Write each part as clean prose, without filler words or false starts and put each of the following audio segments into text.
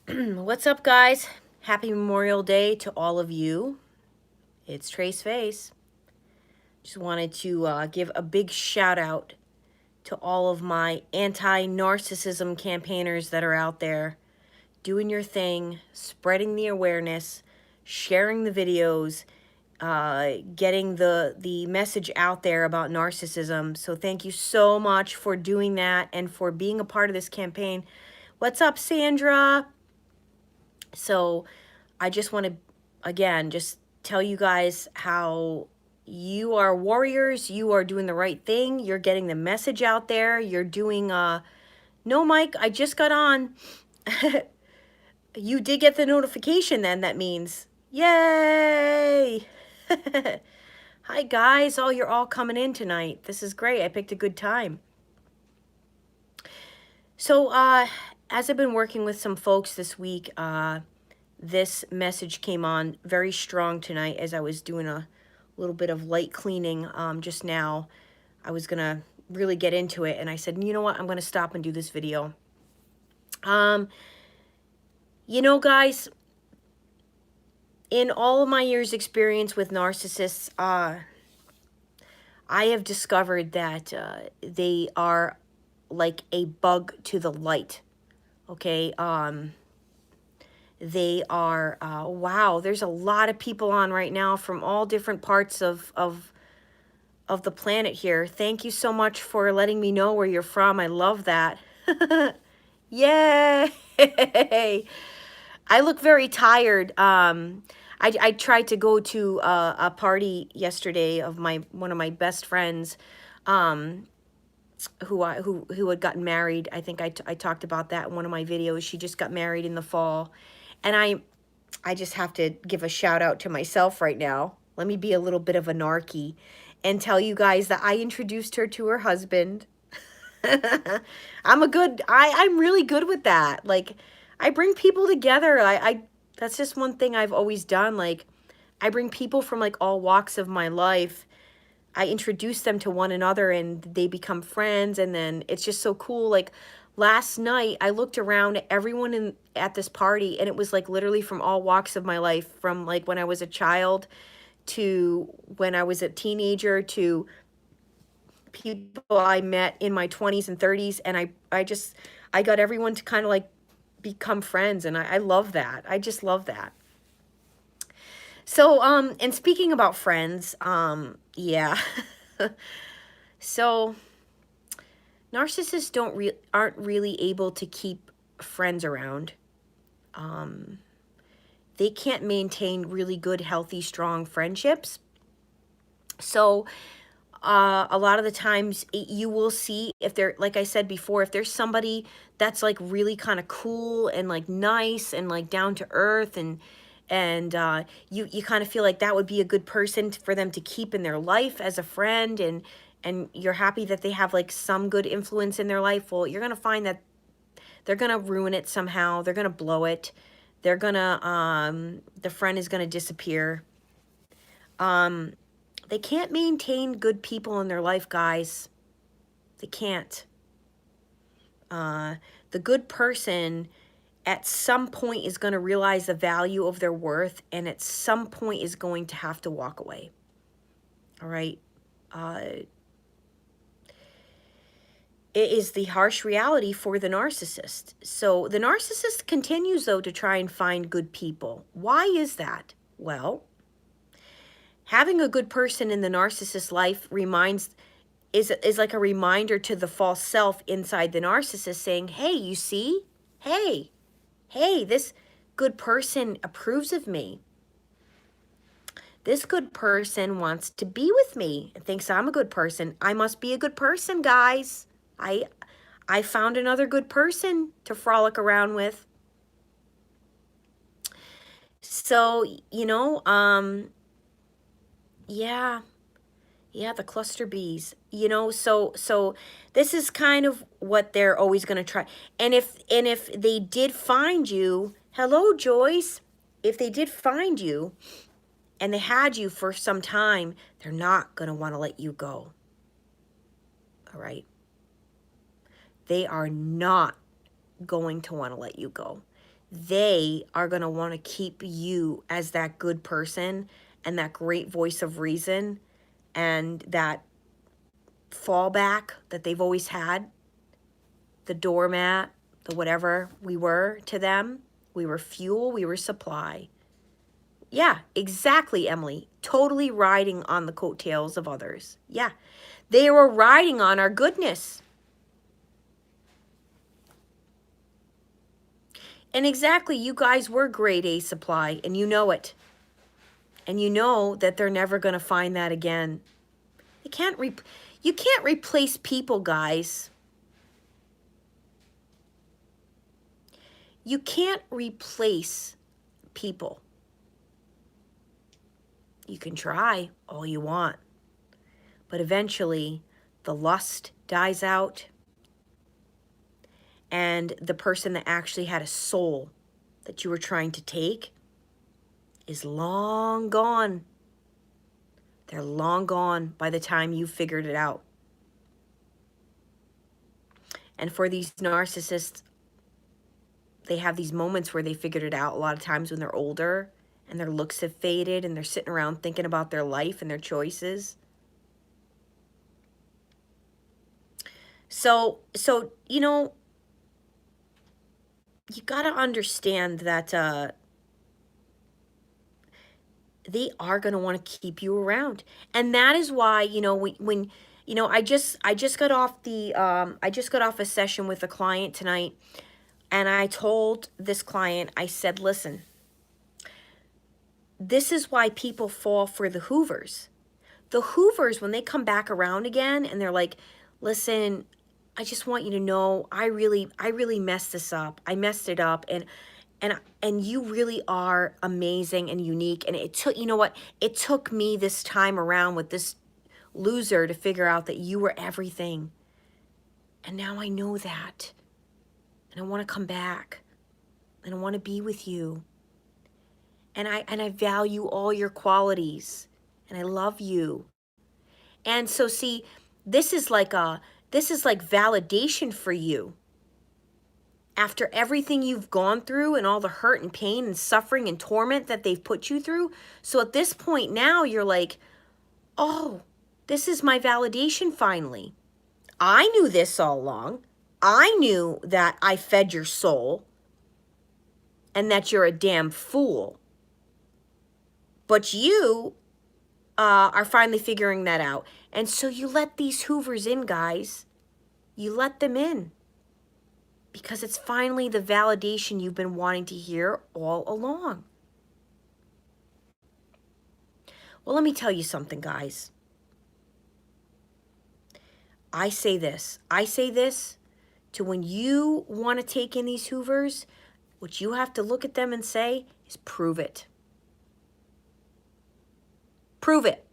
What's up, guys? Happy Memorial Day to all of you. It's Trace Face. Just wanted to give a big shout out to all of my anti-narcissism campaigners that are out there doing your thing, spreading the awareness, sharing the videos, getting the message out there about narcissism. So thank you so much for doing that and for being a part of this campaign. What's up, Sandra? So I just want to, again, just tell you guys how you are warriors. You are doing the right thing. You're getting the message out there. You're doing, no, Mike, I just got on. You did get the notification then, that means. Yay! Hi, guys. Oh, you're all coming in tonight. This is great. I picked a good time. So, as I've been working with some folks this week, this message came on very strong tonight as I was doing a little bit of light cleaning just now. I was going to really get into it, and I said, you know what, I'm going to stop and do this video. You know, guys, in all of my years' experience with narcissists, I have discovered that they are like a bug to the light, okay? They are, wow, there's a lot of people on right now from all different parts of the planet here. Thank you so much for letting me know where you're from. I love that. Yay! I look very tired. I tried to go to a party yesterday of one of my best friends, who had gotten married. I think I talked about that in one of my videos. She just got married in the fall. And I just have to give a shout out to myself right now. Let me be a little bit of a narky and tell you guys that I introduced her to her husband. I'm really good with that. Like, I bring people together. That's just one thing I've always done. Like, I bring people from like all walks of my life. I introduce them to one another and they become friends, and then it's just so cool. Like, last night I looked around at everyone at this party, and it was like literally from all walks of my life, from like when I was a child to when I was a teenager to people I met in my 20s and 30s, and I got everyone to kind of like become friends, and I love that. I just love that. So and speaking about friends, yeah. So narcissists aren't really able to keep friends around. They can't maintain really good, healthy, strong friendships. So a lot of the times you will see, if they're, like I said before, if there's somebody that's like really kind of cool and like nice and like down to earth, and you kind of feel like that would be a good person for them to keep in their life as a friend, and you're happy that they have like some good influence in their life. Well, you're going to find that they're going to ruin it somehow. They're going to blow it. They're going to, the friend is going to disappear. They can't maintain good people in their life, guys. They can't. The good person at some point is going to realize the value of their worth, and at some point is going to have to walk away. All right? It is the harsh reality for the narcissist. So the narcissist continues, though, to try and find good people. Why is that? Well, having a good person in the narcissist's life is like a reminder to the false self inside the narcissist, saying, hey, you see? Hey, this good person approves of me. This good person wants to be with me and thinks I'm a good person. I must be a good person, guys. I found another good person to frolic around with. So, you know, yeah, the cluster bees, you know, so this is kind of what they're always going to try. And if they did find you, hello, Joyce, if they did find you and they had you for some time, they're not going to want to let you go. All right. They are not going to want to let you go. they are going to want to keep you as that good person and that great voice of reason and that fallback that they've always had, the doormat, the whatever we were to them. We were fuel, we were supply. Yeah, exactly, Emily. Totally riding on the coattails of others. Yeah, they were riding on our goodness. And exactly, you guys were grade A supply, and you know it. And you know that they're never going to find that again. You can't replace people, guys. You can't replace people. You can try all you want, but eventually the lust dies out, and the person that actually had a soul that you were trying to take is long gone. They're long gone by the time you figured it out. And for these narcissists, they have these moments where they figured it out a lot of times when they're older and their looks have faded and they're sitting around thinking about their life and their choices. So you know, you got to understand that they are going to want to keep you around. And that is why, you know, when you know, I just got off the I just got off a session with a client tonight, and I told this client, I said, listen, this is why people fall for the hoovers. The hoovers, when they come back around again and they're like, listen, I just want you to know I really messed this up. I messed it up, and you really are amazing and unique. And it took, you know what? It took me this time around with this loser to figure out that you were everything. And now I know that. And I want to come back. And I want to be with you. And I value all your qualities. And I love you. And so see, this is like validation for you. After everything you've gone through and all the hurt and pain and suffering and torment that they've put you through. So at this point now, you're like, oh, this is my validation finally. I knew this all along. I knew that I fed your soul and that you're a damn fool. But you are finally figuring that out. And so you let these hoovers in, guys. You let them in. Because it's finally the validation you've been wanting to hear all along. Well, let me tell you something, guys. I say this to when you want to take in these hoovers, what you have to look at them and say is prove it. Prove it.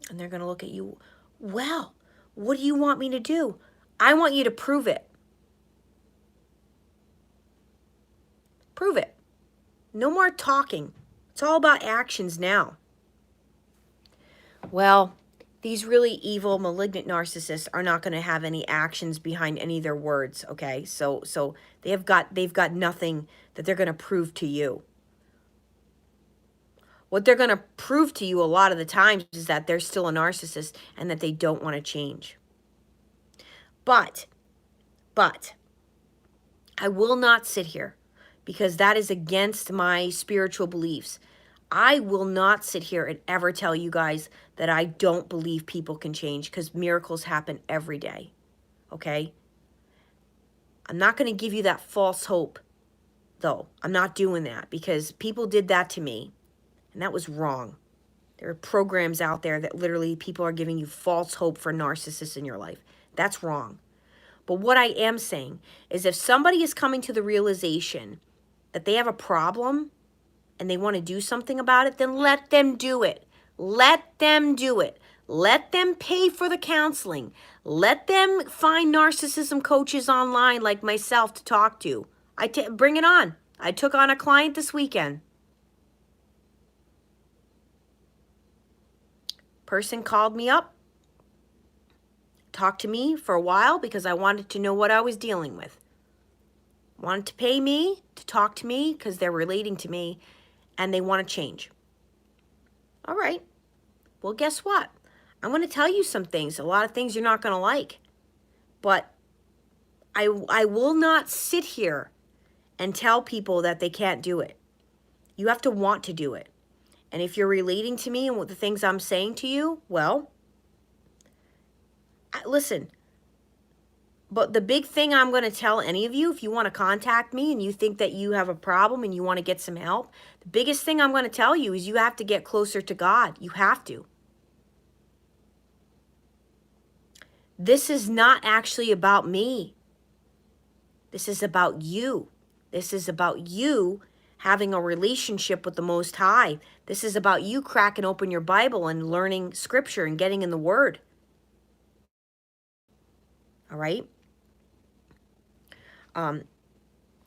And they're going to look at you, well, what do you want me to do? I want you to prove it. Prove it. No more talking. It's all about actions now. Well, these really evil, malignant narcissists are not going to have any actions behind any of their words, okay? So they've got nothing that they're going to prove to you. What they're going to prove to you a lot of the times is that they're still a narcissist and that they don't want to change. But I will not sit here because that is against my spiritual beliefs. I will not sit here and ever tell you guys that I don't believe people can change, because miracles happen every day, okay? I'm not going to give you that false hope, though. I'm not doing that, because people did that to me, and that was wrong. There are programs out there that literally people are giving you false hope for narcissists in your life. That's wrong. But what I am saying is, if somebody is coming to the realization that they have a problem and they want to do something about it, then let them do it. Let them do it. Let them pay for the counseling. Let them find narcissism coaches online like myself to talk to. Bring it on. I took on a client this weekend. Person called me up, talked to me for a while because I wanted to know what I was dealing with. Wanted to pay me to talk to me because they're relating to me and they want to change. All right. Well, guess what? I'm going to tell you some things. A lot of things you're not going to like. But I will not sit here and tell people that they can't do it. You have to want to do it. And if you're relating to me and what the things I'm saying to you, well, listen. But the big thing I'm going to tell any of you, if you want to contact me and you think that you have a problem and you want to get some help, the biggest thing I'm going to tell you is you have to get closer to God. You have to. This is not actually about me. This is about you. This is about you having a relationship with the Most High. This is about you cracking open your Bible and learning Scripture and getting in the Word. All right?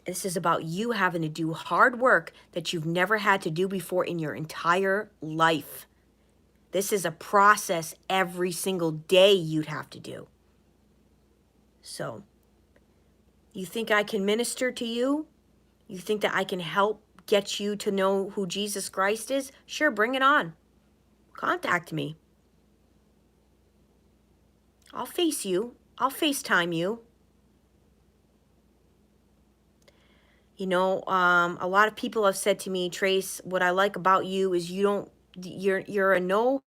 This is about you having to do hard work that you've never had to do before in your entire life. This is a process every single day you'd have to do. So, you think I can minister to you? You think that I can help get you to know who Jesus Christ is? Sure, bring it on. Contact me. I'll face you. I'll FaceTime you. You know, a lot of people have said to me, Trace, what I like about you is you're a no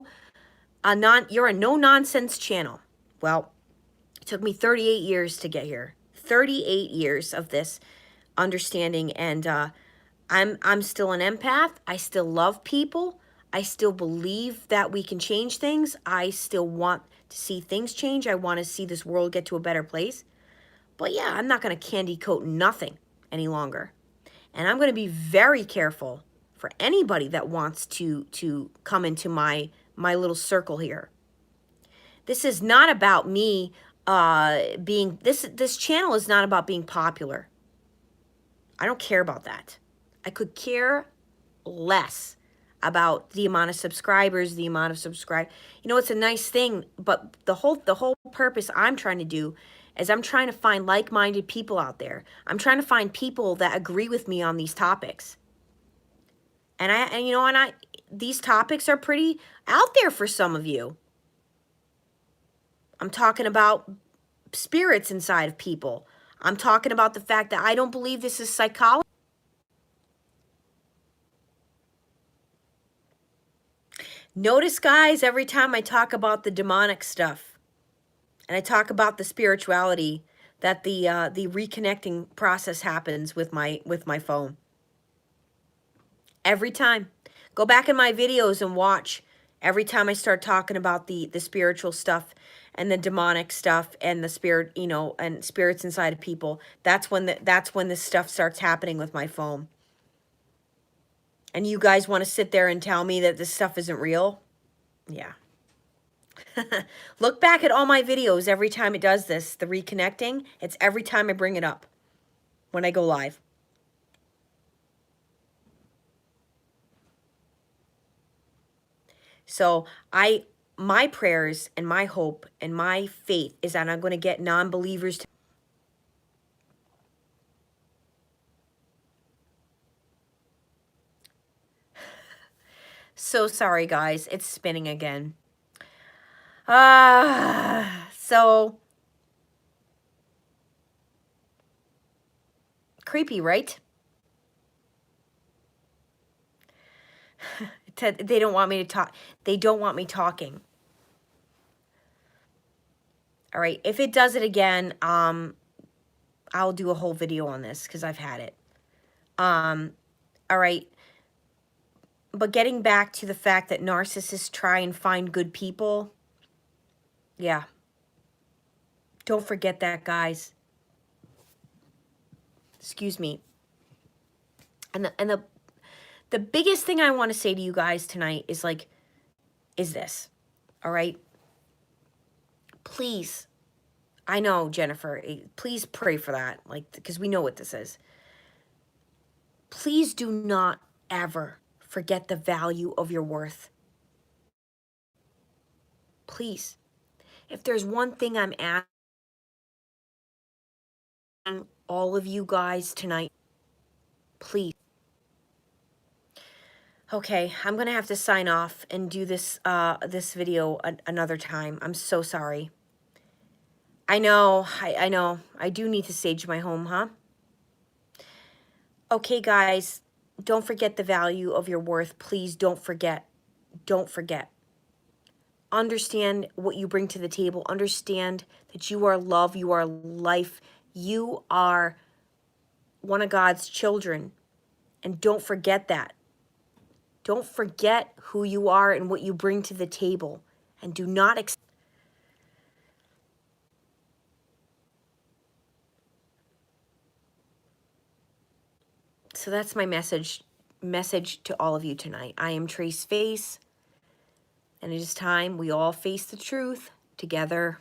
nonsense channel. Well, it took me 38 years to get here. 38 years of this understanding, and I'm still an empath. I still love people. I still believe that we can change things. I still want to see things change. I want to see this world get to a better place. But yeah, I'm not going to candy coat nothing any longer. And I'm going to be very careful for anybody that wants to come into my little circle here. This is not about me being, this channel is not about being popular. I don't care about that. I could care less about the amount of subscribers, the amount of subscribe. You know, it's a nice thing, but the whole purpose I'm trying to do is I'm trying to find like-minded people out there. I'm trying to find people that agree with me on these topics. And these topics are pretty out there for some of you. I'm talking about spirits inside of people. I'm talking about the fact that I don't believe this is psychology. Notice, guys, every time I talk about the demonic stuff and I talk about the spirituality, that the reconnecting process happens with my phone. Every time. Go back in my videos and watch. Every time I start talking about the spiritual stuff and the demonic stuff and the spirit, and spirits inside of people, that's when this stuff starts happening with my phone. And you guys want to sit there and tell me that this stuff isn't real? Yeah. Look back at all my videos every time it does this, the reconnecting. It's every time I bring it up when I go live. So my prayers and my hope and my faith is that I'm going to get non-believers to. So sorry, guys. It's spinning again. So creepy, right? They don't want me to talk. They don't want me talking. All right. If it does it again, I'll do a whole video on this because I've had it. All right. But getting back to the fact that narcissists try and find good people. Yeah. Don't forget that, guys. Excuse me. And the biggest thing I want to say to you guys tonight is this. All right? Please. I know, Jennifer. Please pray for that. Because we know what this is. Please do not ever forget the value of your worth. Please. If there's one thing I'm asking all of you guys tonight, please. Okay, I'm gonna have to sign off and do this this video another time. I'm so sorry. I know, I know. I do need to sage my home, huh? Okay, guys, don't forget the value of your worth. Please don't forget. Don't forget. Understand what you bring to the table. Understand that you are love, you are life, you are one of God's children. And don't forget that. Don't forget who you are and what you bring to the table. And do not So that's my message to all of you tonight. I am Trace Face, and it is time we all face the truth together.